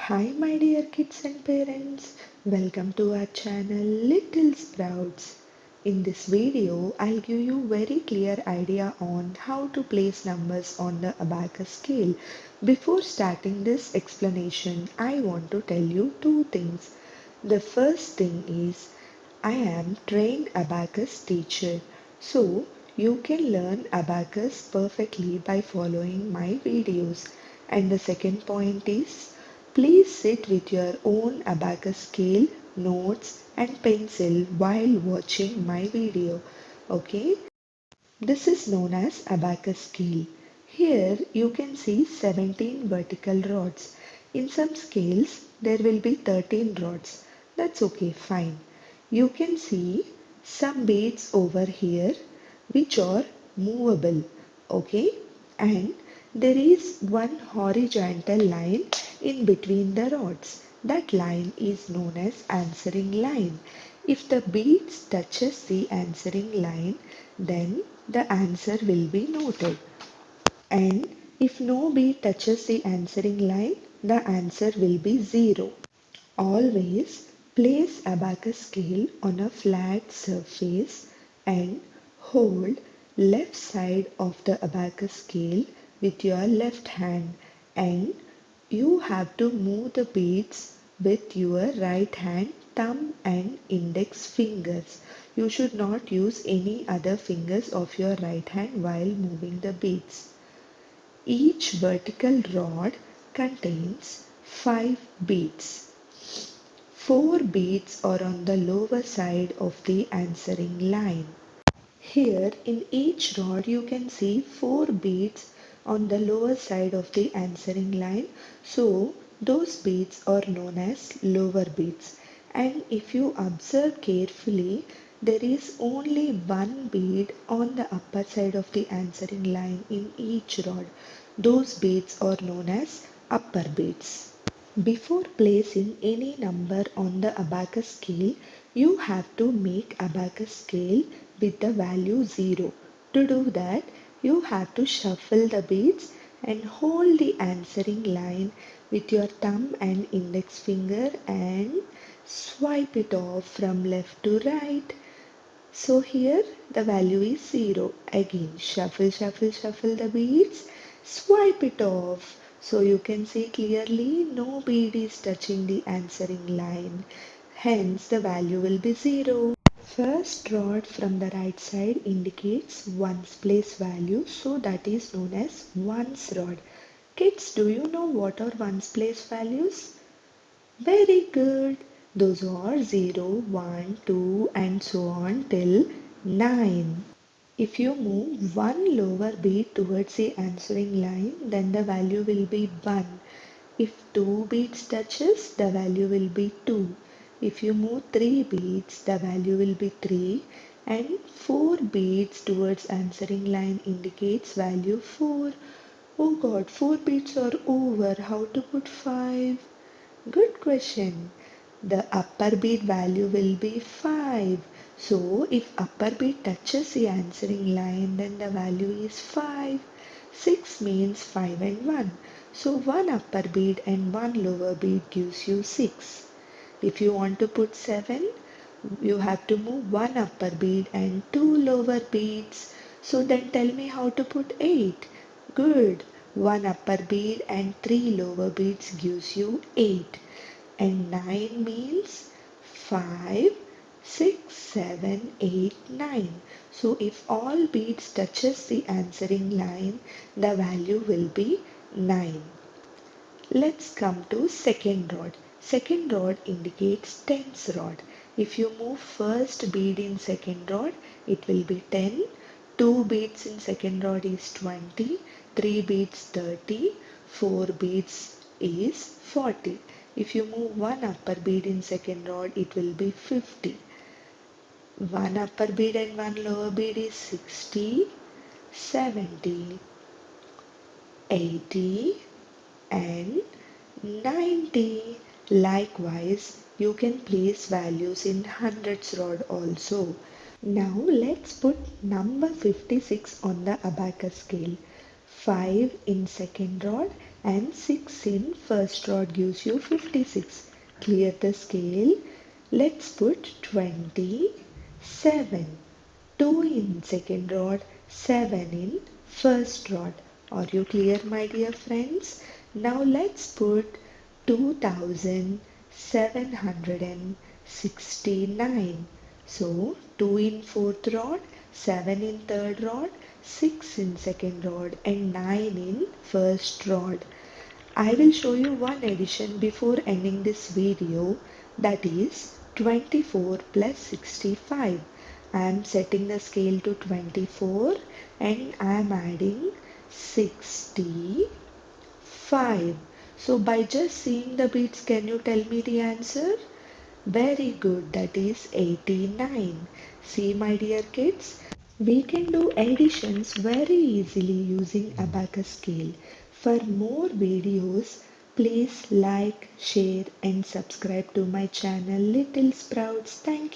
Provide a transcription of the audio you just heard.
Hi my dear kids and parents, welcome to our channel Little Sprouts. In this video, I'll give you very clear idea on how to place numbers on the abacus scale. Before starting this explanation, I want to tell you two things. The first thing is, I am trained abacus teacher, so you can learn abacus perfectly by following my videos. And the second point is, please sit with your own abacus scale, notes and pencil while watching my video. Okay? This is known as abacus scale. Here you can see 17 vertical rods. In some scales there will be 13 rods. That's okay, fine. You can see some beads over here which are movable. Okay? And there is one horizontal line in between the rods. That line is known as answering line. If the beads touches the answering line, then the answer will be noted. And if no bead touches the answering line, the answer will be 0. Always place abacus scale on a flat surface and hold left side of the abacus scale with your left hand, and you have to move the beads with your right hand, thumb and index fingers. You should not use any other fingers of your right hand while moving the beads. Each vertical rod contains 5 beads. 4 beads are on the lower side of the answering line. Here in each rod you can see 4 beads on the lower side of the answering line. So those beads are known as lower beads. And if you observe carefully, there is only one bead on the upper side of the answering line in each rod. Those beads are known as upper beads. Before placing any number on the abacus scale, you have to make abacus scale with the value 0. To do that, you have to shuffle the beads and hold the answering line with your thumb and index finger and swipe it off from left to right. So here the value is 0. Again shuffle, shuffle, shuffle the beads, swipe it off. So you can see clearly no bead is touching the answering line. Hence the value will be 0. First rod from the right side indicates ones place value, so that is known as ones rod. Kids, do you know what are ones place values? Very good. Those are 0, 1, 2 and so on till 9. If you move one lower bead towards the answering line, then the value will be 1. If 2 beads touches, the value will be 2. If you move 3 beads, the value will be 3. And 4 beads towards answering line indicates value 4. Oh God, 4 beads are over. How to put 5? Good question. The upper bead value will be 5. So if upper bead touches the answering line, then the value is 5. 6 means 5 and 1. So one upper bead and one lower bead gives you 6. If you want to put 7, you have to move one upper bead and two lower beads. So then tell me how to put 8. Good. One upper bead and three lower beads gives you 8. And 9 means 5, 6, 7, 8, 9. So if all beads touches the answering line, the value will be 9. Let's come to second rod. Second rod indicates tens rod. If you move first bead in second rod, it will be 10. 2 beads in second rod is 20. 3 beads 30. 4 beads is 40. If you move one upper bead in second rod, it will be 50. One upper bead and one lower bead is 60, 70, 80 and 90. Likewise, you can place values in hundreds rod also. Now let's put number 56 on the abacus scale. 5 in second rod and 6 in first rod gives you 56. Clear the scale. Let's put 27. 2 in second rod, 7 in first rod. Are you clear, my dear friends? Now let's put 2769. So 2 in fourth rod, 7 in third rod, 6 in second rod and 9 in first rod. I will show you one addition before ending this video, that is 24 plus 65. I am setting the scale to 24 and I am adding 65. So by just seeing the beats, can you tell me the answer? Very good, that is 89. See, my dear kids, we can do additions very easily using abacus scale. For more videos, please like, share and subscribe to my channel Little Sprouts. Thank you.